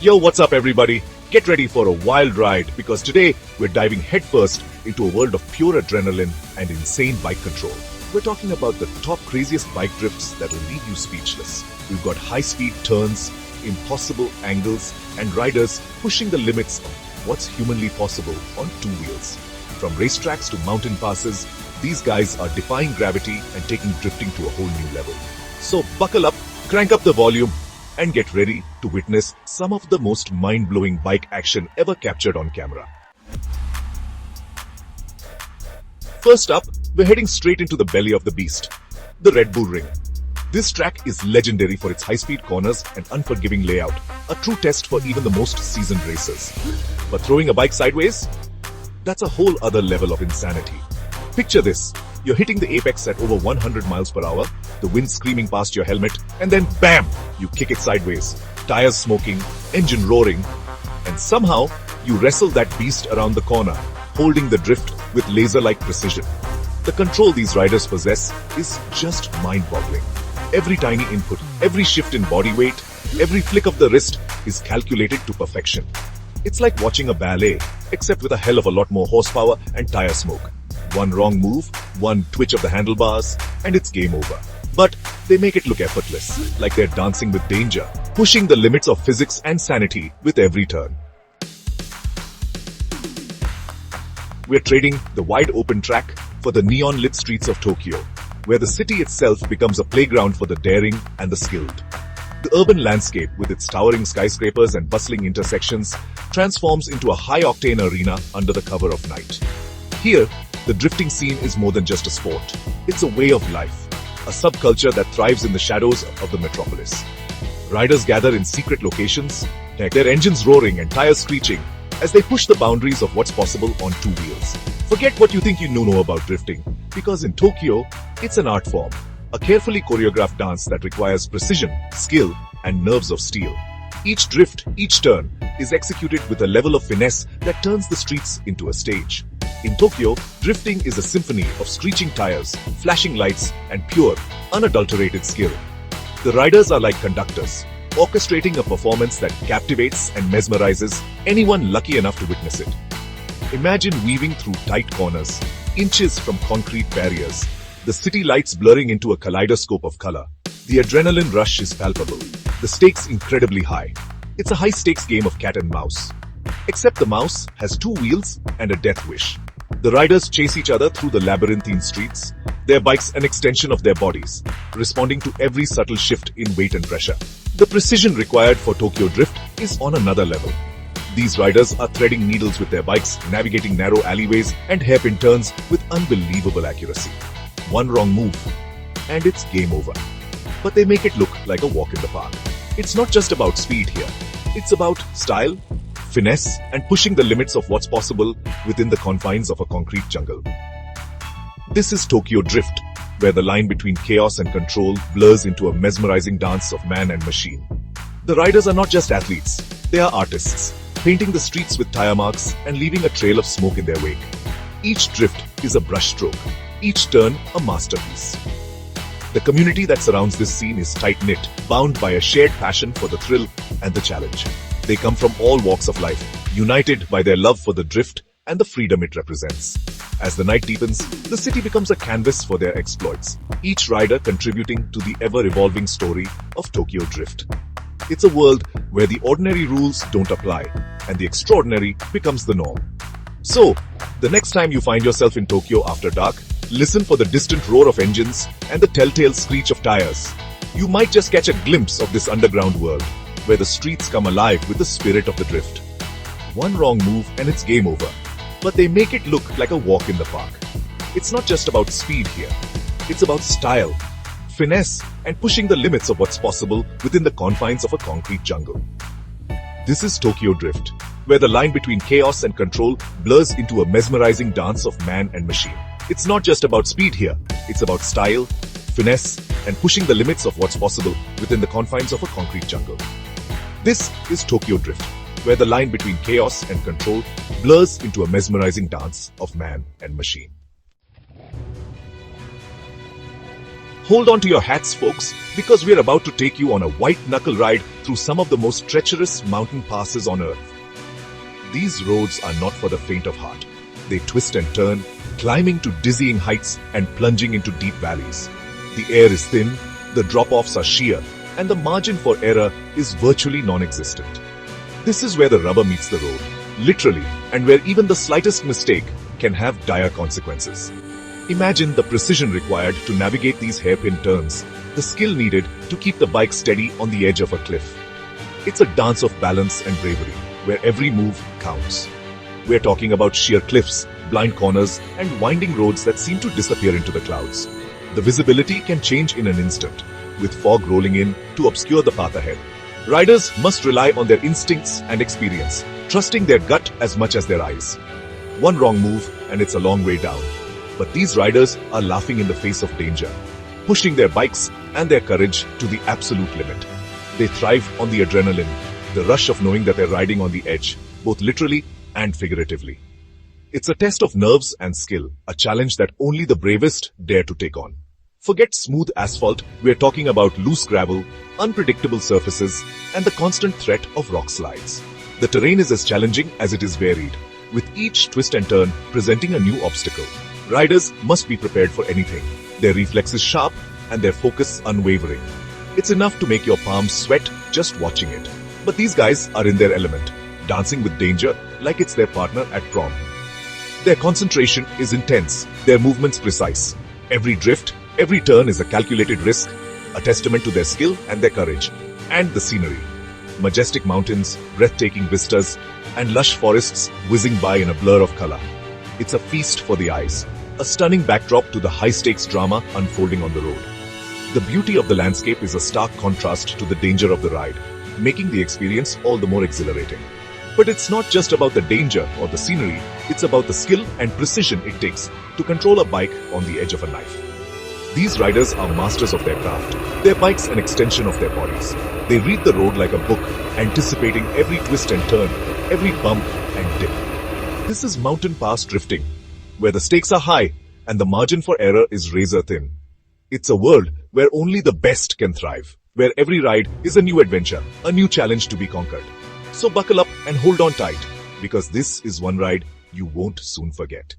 Yo, what's up everybody? Get ready for a wild ride because today we're diving headfirst into a world of pure adrenaline and insane bike control. We're talking about the top craziest bike drifts that'll leave you speechless. We've got high-speed turns, impossible angles, and riders pushing the limits of what's humanly possible on two wheels. From racetracks to mountain passes, these guys are defying gravity and taking drifting to a whole new level. So buckle up, crank up the volume, and get ready to witness some of the most mind-blowing bike action ever captured on camera. First up, we're heading straight into the belly of the beast, the Red Bull Ring. This track is legendary for its high-speed corners and unforgiving layout, a true test for even the most seasoned racers. But throwing a bike sideways? That's a whole other level of insanity. Picture this. You're hitting the apex at over 100 miles per hour, the wind screaming past your helmet, and then BAM! You kick it sideways, tires smoking, engine roaring, and somehow you wrestle that beast around the corner, holding the drift with laser-like precision. The control these riders possess is just mind-boggling. Every tiny input, every shift in body weight, every flick of the wrist is calculated to perfection. It's like watching a ballet, except with a hell of a lot more horsepower and tire smoke. One wrong move, one twitch of the handlebars, and it's game over. But they make it look effortless, like they're dancing with danger, pushing the limits of physics and sanity with every turn. We're trading the wide open track for the neon-lit streets of Tokyo, where the city itself becomes a playground for the daring and the skilled. The urban landscape, with its towering skyscrapers and bustling intersections, transforms into a high-octane arena under the cover of night. Here, the drifting scene is more than just a sport. It's a way of life, a subculture that thrives in the shadows of the metropolis. Riders gather in secret locations, their engines roaring and tires screeching as they push the boundaries of what's possible on two wheels. Forget what you think you know about drifting, because in Tokyo, it's an art form, a carefully choreographed dance that requires precision, skill, and nerves of steel. Each drift, each turn, is executed with a level of finesse that turns the streets into a stage. In Tokyo, drifting is a symphony of screeching tires, flashing lights, and pure, unadulterated skill. The riders are like conductors, orchestrating a performance that captivates and mesmerizes anyone lucky enough to witness it. Imagine weaving through tight corners, inches from concrete barriers, the city lights blurring into a kaleidoscope of color. The adrenaline rush is palpable, the stakes incredibly high. It's a high-stakes game of cat and mouse. Except the mouse has two wheels and a death wish. The riders chase each other through the labyrinthine streets, their bikes an extension of their bodies, responding to every subtle shift in weight and pressure. The precision required for Tokyo Drift is on another level. These riders are threading needles with their bikes, navigating narrow alleyways and hairpin turns with unbelievable accuracy. One wrong move, and it's game over. But they make it look like a walk in the park. It's not just about speed here. It's about style, finesse, and pushing the limits of what's possible within the confines of a concrete jungle. This is Tokyo Drift, where the line between chaos and control blurs into a mesmerizing dance of man and machine. The riders are not just athletes, they are artists, painting the streets with tire marks and leaving a trail of smoke in their wake. Each drift is a brushstroke, each turn a masterpiece. The community that surrounds this scene is tight-knit, bound by a shared passion for the thrill and the challenge. They come from all walks of life, united by their love for the drift and the freedom it represents. As the night deepens, the city becomes a canvas for their exploits, each rider contributing to the ever-evolving story of Tokyo Drift. It's a world where the ordinary rules don't apply, and the extraordinary becomes the norm. So, the next time you find yourself in Tokyo after dark, listen for the distant roar of engines and the telltale screech of tires. You might just catch a glimpse of this underground world, where the streets come alive with the spirit of the drift. One wrong move and it's game over, but they make it look like a walk in the park. It's not just about speed here. It's about style, finesse, and pushing the limits of what's possible within the confines of a concrete jungle. This is Tokyo Drift, where the line between chaos and control blurs into a mesmerizing dance of man and machine. It's not just about speed here. It's about style, finesse, and pushing the limits of what's possible within the confines of a concrete jungle. This is Tokyo Drift, where the line between chaos and control blurs into a mesmerizing dance of man and machine. Hold on to your hats, folks, because we're about to take you on a white-knuckle ride through some of the most treacherous mountain passes on Earth. These roads are not for the faint of heart. They twist and turn, climbing to dizzying heights and plunging into deep valleys. The air is thin, the drop-offs are sheer, and the margin for error is virtually non-existent. This is where the rubber meets the road, literally, and where even the slightest mistake can have dire consequences. Imagine the precision required to navigate these hairpin turns, the skill needed to keep the bike steady on the edge of a cliff. It's a dance of balance and bravery, where every move counts. We're talking about sheer cliffs, blind corners, and winding roads that seem to disappear into the clouds. The visibility can change in an instant, with fog rolling in to obscure the path ahead. Riders must rely on their instincts and experience, trusting their gut as much as their eyes. One wrong move and it's a long way down. But these riders are laughing in the face of danger, pushing their bikes and their courage to the absolute limit. They thrive on the adrenaline, the rush of knowing that they're riding on the edge, both literally and figuratively. It's a test of nerves and skill, a challenge that only the bravest dare to take on. Forget smooth asphalt, we're talking about loose gravel, unpredictable surfaces, and the constant threat of rock slides. The terrain is as challenging as it is varied, with each twist and turn presenting a new obstacle. Riders must be prepared for anything, their reflexes sharp and their focus unwavering. It's enough to make your palms sweat just watching it. But these guys are in their element, dancing with danger like it's their partner at prom. Their concentration is intense, their movements precise. Every drift, every turn is a calculated risk, a testament to their skill and their courage. And the scenery. Majestic mountains, breathtaking vistas, and lush forests whizzing by in a blur of color. It's a feast for the eyes, a stunning backdrop to the high-stakes drama unfolding on the road. The beauty of the landscape is a stark contrast to the danger of the ride, making the experience all the more exhilarating. But it's not just about the danger or the scenery, it's about the skill and precision it takes to control a bike on the edge of a knife. These riders are masters of their craft, their bikes an extension of their bodies. They read the road like a book, anticipating every twist and turn, every bump and dip. This is mountain pass drifting, where the stakes are high and the margin for error is razor thin. It's a world where only the best can thrive, where every ride is a new adventure, a new challenge to be conquered. So buckle up and hold on tight, because this is one ride you won't soon forget.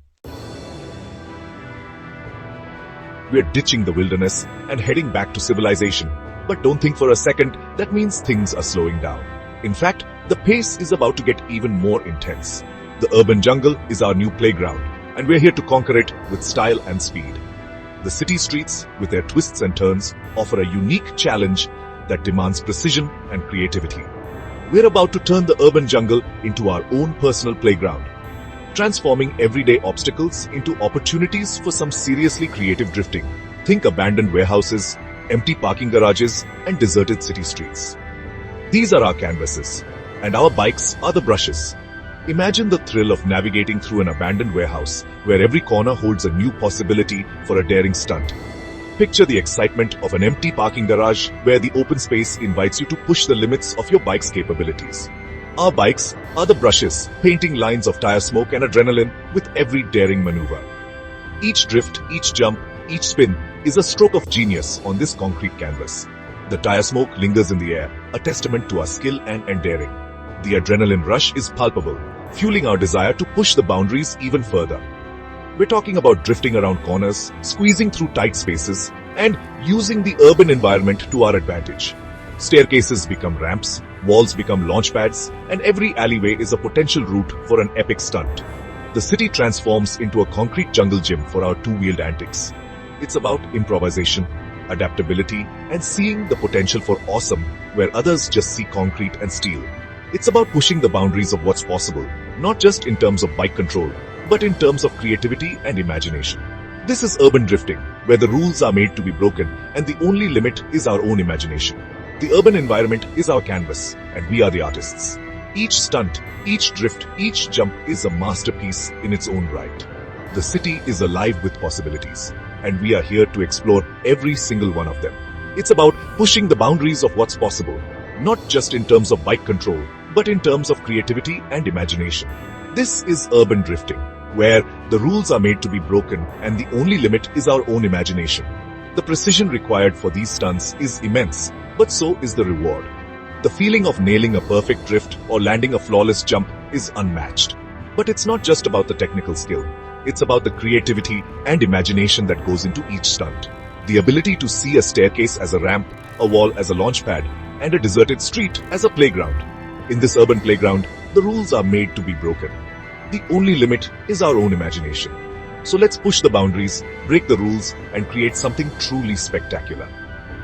We're ditching the wilderness and heading back to civilization, but don't think for a second that means things are slowing down. In fact, the pace is about to get even more intense. The urban jungle is our new playground, and we're here to conquer it with style and speed. The city streets, with their twists and turns, offer a unique challenge that demands precision and creativity. We're about to turn the urban jungle into our own personal playground, transforming everyday obstacles into opportunities for some seriously creative drifting. Think abandoned warehouses, empty parking garages, and deserted city streets. These are our canvases, and our bikes are the brushes. Imagine the thrill of navigating through an abandoned warehouse where every corner holds a new possibility for a daring stunt. Picture the excitement of an empty parking garage where the open space invites you to push the limits of your bike's capabilities. Our bikes are the brushes, painting lines of tire smoke and adrenaline with every daring maneuver. Each drift, each jump, each spin is a stroke of genius on this concrete canvas. The tire smoke lingers in the air, a testament to our skill and daring. The adrenaline rush is palpable, fueling our desire to push the boundaries even further. We're talking about drifting around corners, squeezing through tight spaces, and using the urban environment to our advantage. Staircases become ramps, walls become launch pads, and every alleyway is a potential route for an epic stunt. The city transforms into a concrete jungle gym for our two-wheeled antics. It's about improvisation, adaptability, and seeing the potential for awesome where others just see concrete and steel. It's about pushing the boundaries of what's possible, not just in terms of bike control, but in terms of creativity and imagination. This is urban drifting, where the rules are made to be broken and the only limit is our own imagination. The urban environment is our canvas, and we are the artists. Each stunt, each drift, each jump is a masterpiece in its own right. The city is alive with possibilities, and we are here to explore every single one of them. It's about pushing the boundaries of what's possible, not just in terms of bike control, but in terms of creativity and imagination. This is urban drifting, where the rules are made to be broken and the only limit is our own imagination. The precision required for these stunts is immense, but so is the reward. The feeling of nailing a perfect drift or landing a flawless jump is unmatched. But it's not just about the technical skill. It's about the creativity and imagination that goes into each stunt. The ability to see a staircase as a ramp, a wall as a launch pad, and a deserted street as a playground. In this urban playground, the rules are made to be broken. The only limit is our own imagination. So let's push the boundaries, break the rules, and create something truly spectacular.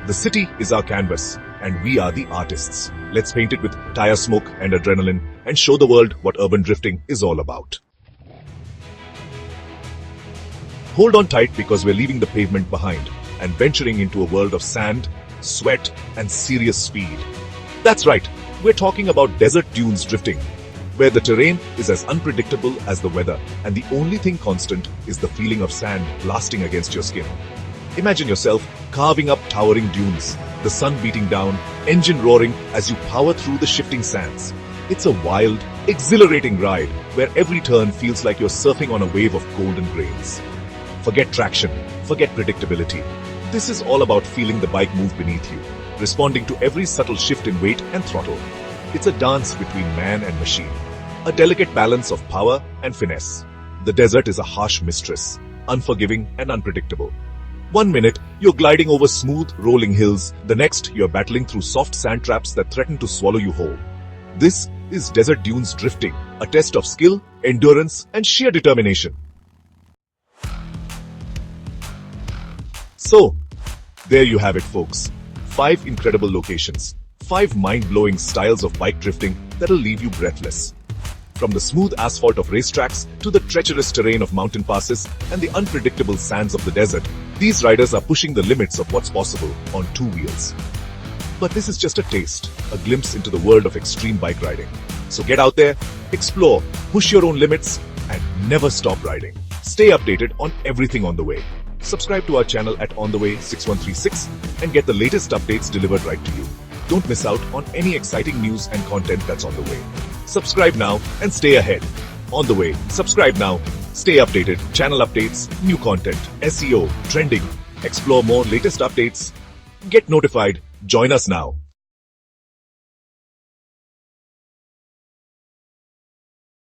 The city is our canvas, and we are the artists. Let's paint it with tire smoke and adrenaline and show the world what urban drifting is all about. Hold on tight because we're leaving the pavement behind and venturing into a world of sand, sweat, and serious speed. That's right, we're talking about desert dunes drifting, where the terrain is as unpredictable as the weather and the only thing constant is the feeling of sand blasting against your skin. Imagine yourself carving up towering dunes, the sun beating down, engine roaring as you power through the shifting sands. It's a wild, exhilarating ride where every turn feels like you're surfing on a wave of golden grains. Forget traction, forget predictability. This is all about feeling the bike move beneath you, responding to every subtle shift in weight and throttle. It's a dance between man and machine, a delicate balance of power and finesse. The desert is a harsh mistress, unforgiving and unpredictable. One minute, you're gliding over smooth, rolling hills. The next, you're battling through soft sand traps that threaten to swallow you whole. This is desert dunes drifting, a test of skill, endurance, and sheer determination. So, there you have it, folks. 5 incredible locations, 5 mind-blowing styles of bike drifting that'll leave you breathless. From the smooth asphalt of racetracks to the treacherous terrain of mountain passes and the unpredictable sands of the desert, these riders are pushing the limits of what's possible on 2 wheels. But this is just a taste, a glimpse into the world of extreme bike riding. So get out there, explore, push your own limits, and never stop riding. Stay updated on everything on the way. Subscribe to our channel at On The Way 6136 and get the latest updates delivered right to you. Don't miss out on any exciting news and content that's on the way. Subscribe now and stay ahead. On The Way, subscribe now. Stay updated, channel updates, new content, SEO, trending. Explore more latest updates. Get notified. Join us now.